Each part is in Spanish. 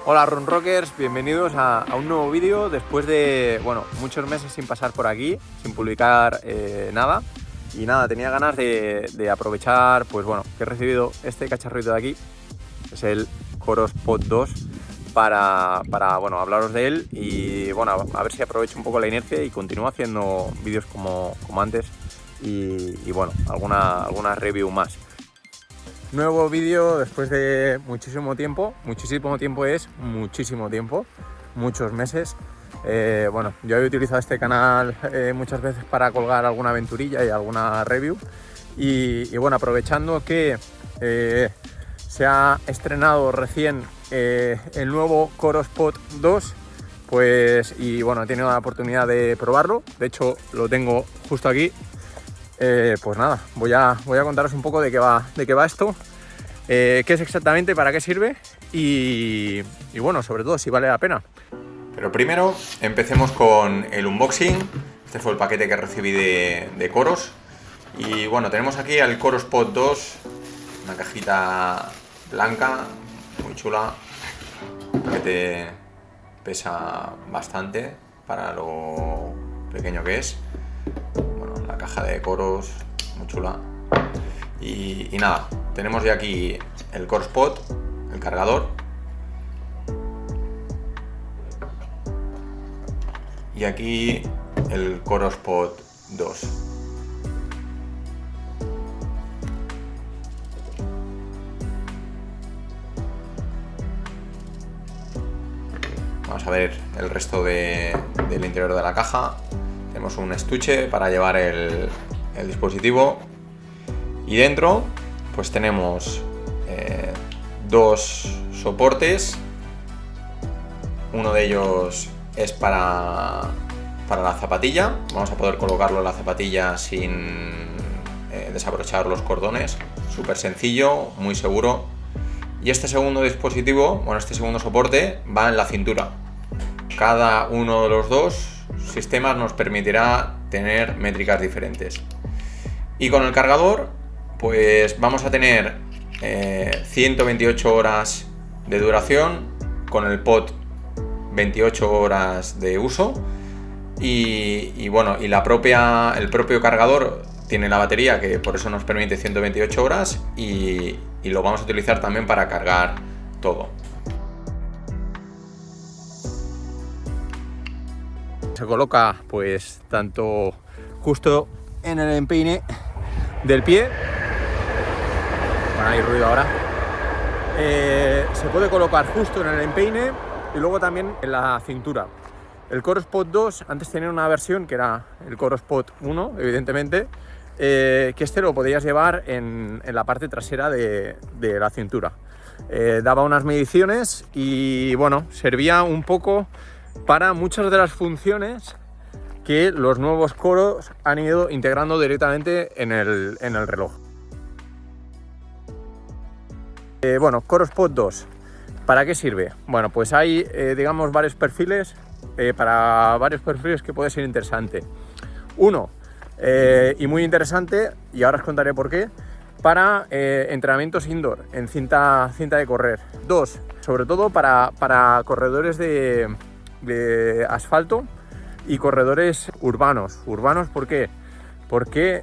Hola Run Rockers, bienvenidos a un nuevo vídeo después de, muchos meses sin pasar por aquí, sin publicar nada. Y nada, tenía ganas de aprovechar, que he recibido este cacharrito de aquí, es el Coros Pod 2, para hablaros de él y a ver si aprovecho un poco la inercia y continúo haciendo vídeos como antes y alguna review más. Nuevo vídeo después de muchísimo tiempo es muchísimo tiempo, muchos meses. Yo he utilizado este canal muchas veces para colgar alguna aventurilla y alguna review y aprovechando que se ha estrenado recién el nuevo Coros Pod 2, he tenido la oportunidad de probarlo. De hecho lo tengo justo aquí. Voy a contaros un poco de qué va esto, qué es exactamente, para qué sirve y sobre todo si vale la pena. Pero primero empecemos con el unboxing. Este fue el paquete que recibí de Coros y tenemos aquí el Coros Pod 2, una cajita blanca muy chula. El paquete pesa bastante para lo pequeño que es. La caja de Coros, muy chula. Y nada, tenemos ya aquí el Coros Pod, el cargador. Y aquí el Coros Pod 2. Vamos a ver el resto del interior de la caja. Tenemos un estuche para llevar el dispositivo y dentro tenemos dos soportes. Uno de ellos es para la zapatilla. Vamos a poder colocarlo en la zapatilla sin desabrochar los cordones. Súper sencillo, muy seguro. Y este segundo dispositivo, este segundo soporte va en la cintura. Cada uno de los dos sistemas nos permitirá tener métricas diferentes. Y con el cargador vamos a tener 128 horas de duración, con el pod 28 horas de uso y el propio cargador tiene la batería, que por eso nos permite 128 horas y lo vamos a utilizar también para cargar todo. Se coloca tanto justo en el empeine del pie. Hay ruido ahora. Se puede colocar justo en el empeine y luego también en la cintura. El Coros Pod 2 antes tenía una versión que era el Coros Pod 1, evidentemente, que este lo podías llevar en la parte trasera de la cintura. Daba unas mediciones y servía un poco para muchas de las funciones que los nuevos Coros han ido integrando directamente en el reloj. Coros Pod 2, ¿para qué sirve? Hay varios perfiles, para varios perfiles que puede ser interesante. Uno, y muy interesante, y ahora os contaré por qué, para entrenamientos indoor, en cinta de correr. Dos, sobre todo para corredores de asfalto y corredores urbanos. ¿Por qué? Porque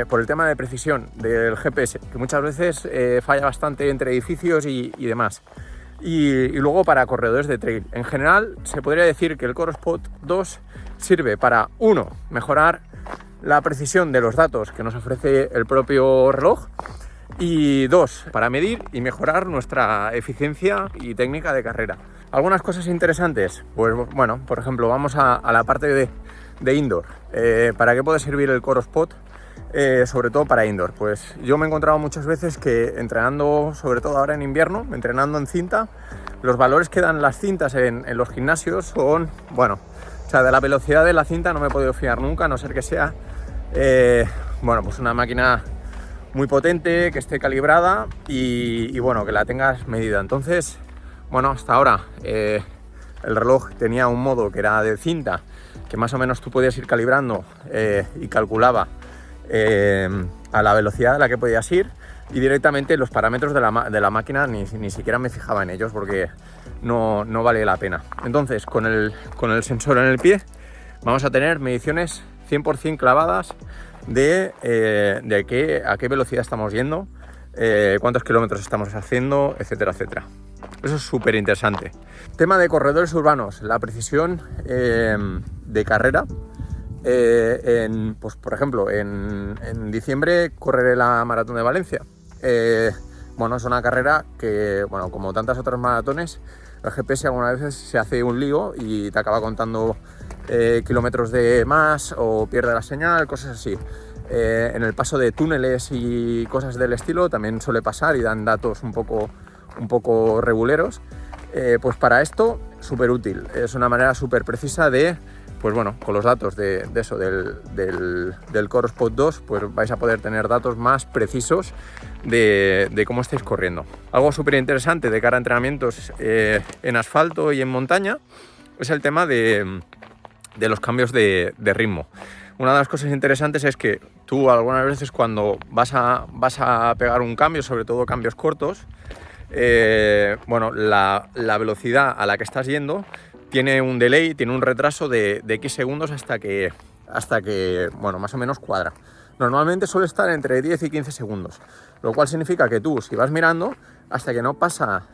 por el tema de precisión del GPS, que muchas veces falla bastante entre edificios y demás. Y luego para corredores de trail. En general se podría decir que el Coros Pod 2 sirve para, uno, mejorar la precisión de los datos que nos ofrece el propio reloj, y dos, para medir y mejorar nuestra eficiencia y técnica de carrera. Algunas cosas interesantes, por ejemplo, vamos a la parte de indoor. ¿Para qué puede servir el Coros Pod? Sobre todo para indoor. Yo me he encontrado muchas veces que entrenando, sobre todo ahora en invierno, entrenando en cinta, los valores que dan las cintas en los gimnasios son, de la velocidad de la cinta no me he podido fiar nunca, a no ser que sea una máquina muy potente, que esté calibrada y que la tengas medida. Entonces, hasta ahora el reloj tenía un modo que era de cinta, que más o menos tú podías ir calibrando y calculaba a la velocidad a la que podías ir. y directamente los parámetros de la máquina ni siquiera me fijaba en ellos porque no vale la pena. Entonces con el sensor en el pie vamos a tener mediciones 100% clavadas de a qué velocidad estamos yendo, cuántos kilómetros estamos haciendo, etcétera, etcétera. Eso es súper interesante. Tema de corredores urbanos, la precisión de carrera. Pues, por ejemplo, en diciembre correré la maratón de Valencia. Bueno, es una carrera que, bueno, como tantas otras maratones, el GPS algunas veces se hace un lío y te acaba contando kilómetros de más o pierde la señal, cosas así. En el paso de túneles y cosas del estilo también suele pasar y dan datos un poco reguleros. Pues para esto, súper útil. Es una manera súper precisa de, pues bueno, con los datos de eso, del CoreSpot 2, pues vais a poder tener datos más precisos de cómo estáis corriendo. Algo súper interesante de cara a entrenamientos en asfalto y en montaña es el tema de los cambios de ritmo. Una de las cosas interesantes es que tú algunas veces cuando vas a pegar un cambio, sobre todo cambios cortos, bueno, la velocidad a la que estás yendo tiene un delay, tiene un retraso de X segundos hasta que, bueno, más o menos cuadra. Normalmente suele estar entre 10 y 15 segundos, lo cual significa que tú, si vas mirando, hasta que no pasa,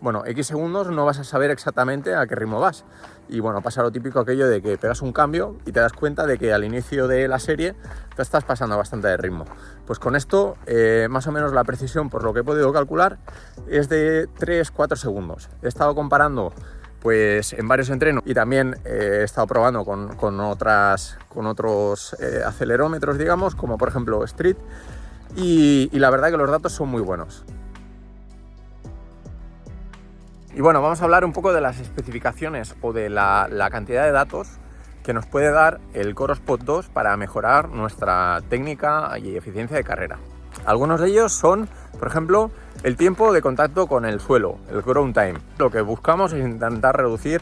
bueno, X segundos, no vas a saber exactamente a qué ritmo vas. Y bueno, pasa lo típico aquello de que pegas un cambio y te das cuenta de que al inicio de la serie te estás pasando bastante de ritmo. Pues con esto, más o menos la precisión, por lo que he podido calcular, es de 3-4 segundos. He estado comparando pues en varios entrenos y también he estado probando con otros acelerómetros, digamos, como por ejemplo Street, y la verdad que los datos son muy buenos. Y bueno, vamos a hablar un poco de las especificaciones o de la cantidad de datos que nos puede dar el CoreSpot 2 para mejorar nuestra técnica y eficiencia de carrera. Algunos de ellos son, por ejemplo, el tiempo de contacto con el suelo, el ground time. Lo que buscamos es intentar reducir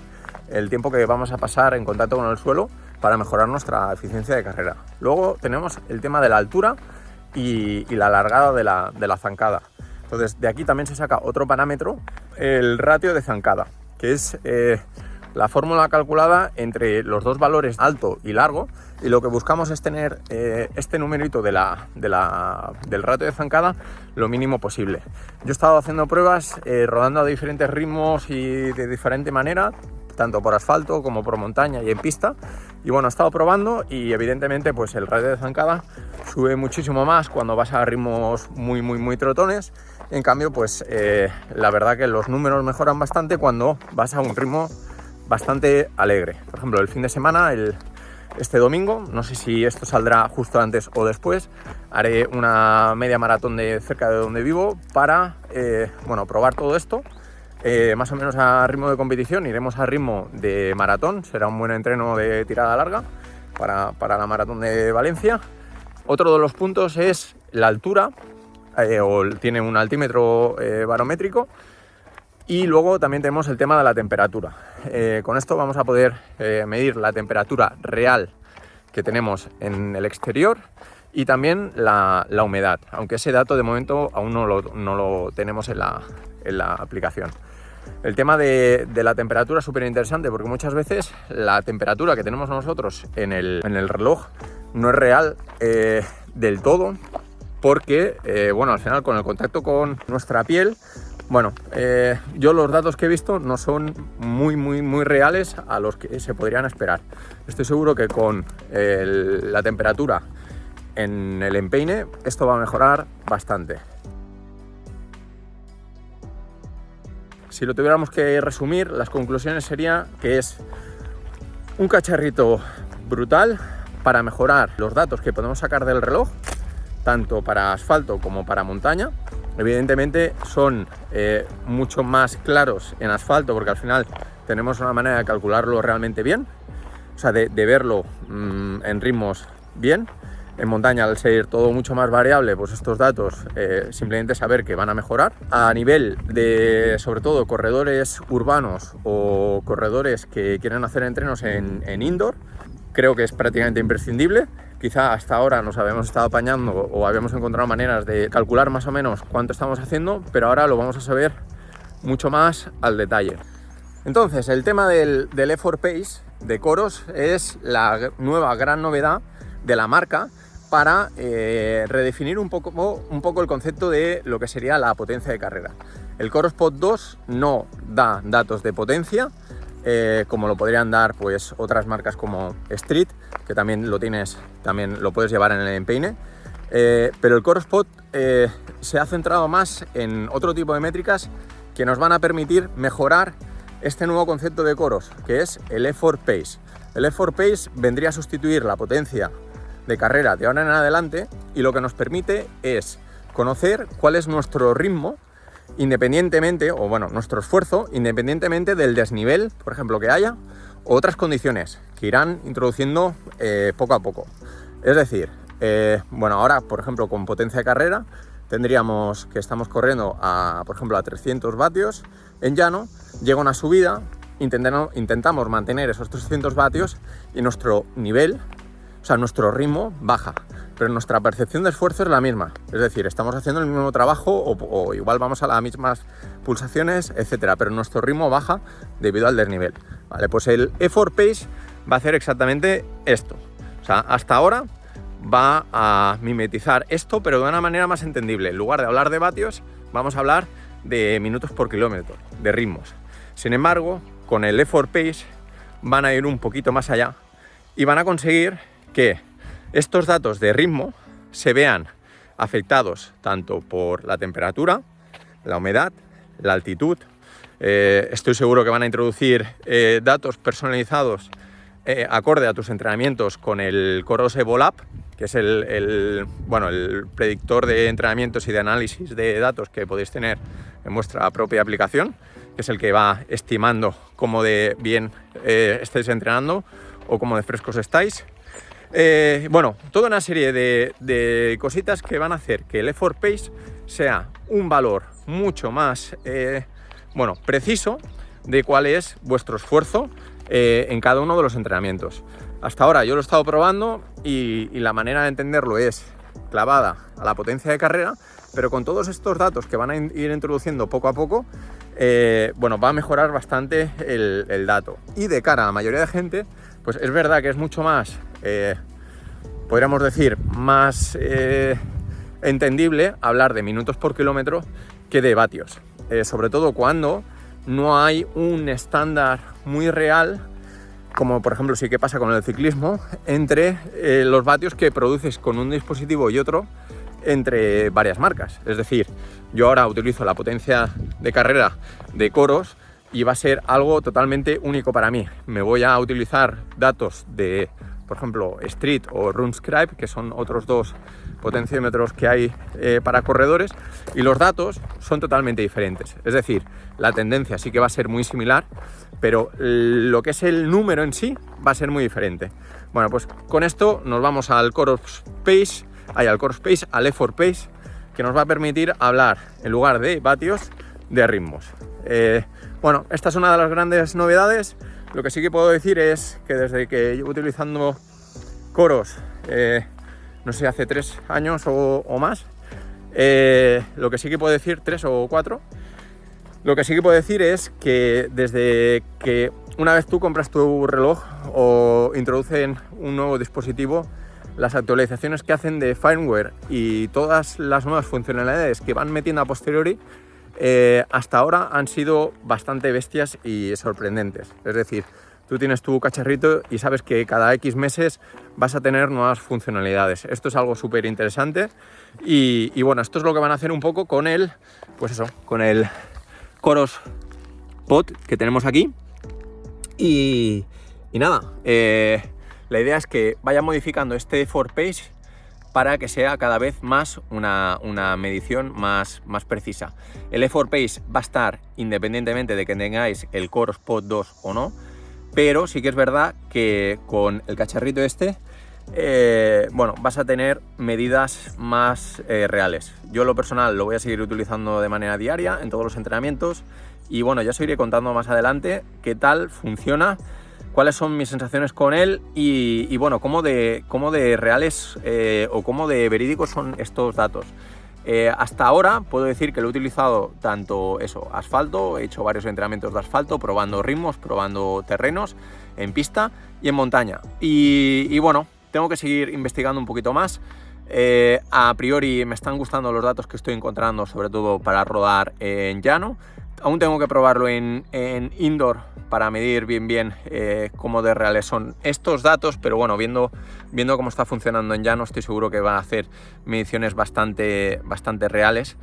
el tiempo que vamos a pasar en contacto con el suelo para mejorar nuestra eficiencia de carrera. Luego tenemos el tema de la altura y la largada de la zancada. Entonces, de aquí también se saca otro parámetro, el ratio de zancada, que es la fórmula calculada entre los dos valores alto y largo, y lo que buscamos es tener este numerito del ratio de zancada lo mínimo posible. Yo he estado haciendo pruebas rodando a diferentes ritmos y de diferente manera, tanto por asfalto como por montaña y en pista, y bueno, he estado probando y evidentemente pues el radio de zancada sube muchísimo más cuando vas a ritmos muy trotones. En cambio, pues la verdad que los números mejoran bastante cuando vas a un ritmo bastante alegre. Por ejemplo, el fin de semana, este domingo, no sé si esto saldrá justo antes o después, haré una media maratón de cerca de donde vivo para bueno, probar todo esto. Más o menos a ritmo de competición, iremos a ritmo de maratón, será un buen entreno de tirada larga para la maratón de Valencia. Otro de los puntos es la altura, tiene un altímetro barométrico, y luego también tenemos el tema de la temperatura. Con esto vamos a poder medir la temperatura real que tenemos en el exterior y también la humedad, aunque ese dato de momento aún no lo tenemos en la aplicación. El tema de la temperatura es súper interesante porque muchas veces la temperatura que tenemos nosotros en el reloj no es real del todo, porque bueno, al final con el contacto con nuestra piel, bueno, yo los datos que he visto no son muy reales a los que se podrían esperar. Estoy seguro que con la temperatura en el empeine esto va a mejorar bastante. Si lo tuviéramos que resumir, las conclusiones serían que es un cacharrito brutal para mejorar los datos que podemos sacar del reloj, tanto para asfalto como para montaña. Evidentemente son mucho más claros en asfalto porque al final tenemos una manera de calcularlo realmente bien, o sea, de verlo en ritmos bien. En montaña, al ser todo mucho más variable, pues estos datos simplemente saber que van a mejorar. A nivel de, sobre todo, corredores urbanos o corredores que quieren hacer entrenos en indoor, creo que es prácticamente imprescindible quizá hasta ahora nos habíamos estado apañando o habíamos encontrado maneras de calcular más o menos cuánto estamos haciendo, pero ahora lo vamos a saber mucho más al detalle. Entonces, el tema del Effort Pace de Coros es la nueva gran novedad de la marca para redefinir un poco el concepto de lo que sería la potencia de carrera. El Coros Pod 2 no da datos de potencia, como lo podrían dar pues otras marcas como Street, que también lo puedes llevar en el empeine, pero el Coros Pod se ha centrado más en otro tipo de métricas que nos van a permitir mejorar este nuevo concepto de coros, que es el Effort Pace. El Effort Pace vendría a sustituir la potencia de carrera de ahora en adelante y lo que nos permite es conocer cuál es nuestro ritmo independientemente, o bueno, nuestro esfuerzo independientemente del desnivel, por ejemplo, que haya, o otras condiciones que irán introduciendo poco a poco. Es decir, bueno, ahora, por ejemplo, con potencia de carrera, tendríamos que estamos corriendo por ejemplo, a 300 vatios en llano, llega una subida, intentamos mantener esos 300 vatios y nuestro nivel, o sea, nuestro ritmo baja, pero nuestra percepción de esfuerzo es la misma. Es decir, estamos haciendo el mismo trabajo o igual vamos a las mismas pulsaciones, etcétera, pero nuestro ritmo baja debido al desnivel. Vale, pues el Effort Pace va a hacer exactamente esto. O sea, hasta ahora va a mimetizar esto, pero de una manera más entendible. En lugar de hablar de vatios, vamos a hablar de minutos por kilómetro, de ritmos. Sin embargo, con el Effort Pace van a ir un poquito más allá y van a conseguir que estos datos de ritmo se vean afectados tanto por la temperatura, la humedad, la altitud. Estoy seguro que van a introducir datos personalizados acorde a tus entrenamientos con el Coros Evolab, que es el predictor de entrenamientos y de análisis de datos que podéis tener en vuestra propia aplicación, que es el que va estimando cómo de bien estáis entrenando o cómo de frescos estáis. Bueno, toda una serie de cositas que van a hacer que el Effort Pace sea un valor mucho más preciso de cuál es vuestro esfuerzo en cada uno de los entrenamientos. Hasta ahora yo lo he estado probando y la manera de entenderlo es clavada a la potencia de carrera, pero con todos estos datos que van a ir introduciendo poco a poco, va a mejorar bastante el dato. Y de cara a la mayoría de gente, pues es verdad que es mucho más, podríamos decir, más entendible hablar de minutos por kilómetro que de vatios. Sobre todo cuando no hay un estándar muy real, como por ejemplo sí que pasa con el ciclismo, entre los vatios que produces con un dispositivo y otro entre varias marcas. Es decir, yo ahora utilizo la potencia de carrera de Coros y va a ser algo totalmente único para mí. Me voy a utilizar datos de, por ejemplo, Street o RunScribe, que son otros dos potenciómetros que hay para corredores, y los datos son totalmente diferentes. Es decir, la tendencia sí que va a ser muy similar, pero lo que es el número en sí va a ser muy diferente. Bueno, pues con esto nos vamos al Coros Pace, al Effort Pace, que nos va a permitir hablar, en lugar de vatios, de ritmos. Esta es una de las grandes novedades. Lo que sí que puedo decir es que desde que llevo utilizando Coros, no sé, hace 3 años o más, lo que sí que puedo decir, 3 o 4, lo que sí que puedo decir es que desde que una vez tú compras tu reloj o introducen un nuevo dispositivo, las actualizaciones que hacen de firmware y todas las nuevas funcionalidades que van metiendo a posteriori, hasta ahora han sido bastante bestias y sorprendentes. Es decir, tú tienes tu cacharrito y sabes que cada X meses vas a tener nuevas funcionalidades. Esto es algo súper interesante y esto es lo que van a hacer un poco con el Coros Pod que tenemos aquí. Y nada, la idea es que vaya modificando este Effort Pace para que sea cada vez más una medición más precisa. El Effort Pace va a estar independientemente de que tengáis el Coros Pod 2 o no, pero sí que es verdad que con el cacharrito vas a tener medidas más reales. Yo en lo personal lo voy a seguir utilizando de manera diaria en todos los entrenamientos y ya os iré contando más adelante qué tal funciona cuáles son mis sensaciones con él y bueno, cómo de reales o cómo de verídicos son estos datos. Hasta ahora puedo decir que lo he utilizado tanto asfalto, he hecho varios entrenamientos de asfalto, probando ritmos, probando terrenos en pista y en montaña. Y bueno, tengo que seguir investigando un poquito más. A priori me están gustando los datos que estoy encontrando, sobre todo para rodar en llano. Aún tengo que probarlo en indoor para medir bien cómo de reales son estos datos, pero bueno, viendo cómo está funcionando en llano, estoy seguro que van a hacer mediciones bastante reales.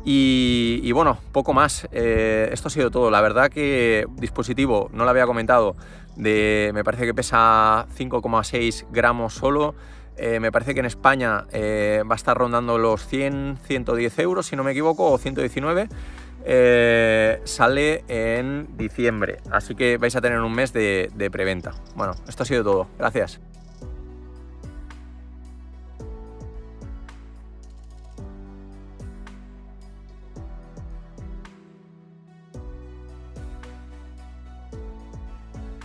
Y bueno, poco más. Esto ha sido todo. La verdad que dispositivo, no lo había comentado, me parece que pesa 5,6 gramos solo. Me parece que en España va a estar rondando los 110 euros, si no me equivoco, o 119. Sale en diciembre, así que vais a tener un mes de preventa. Bueno, esto ha sido todo. Gracias.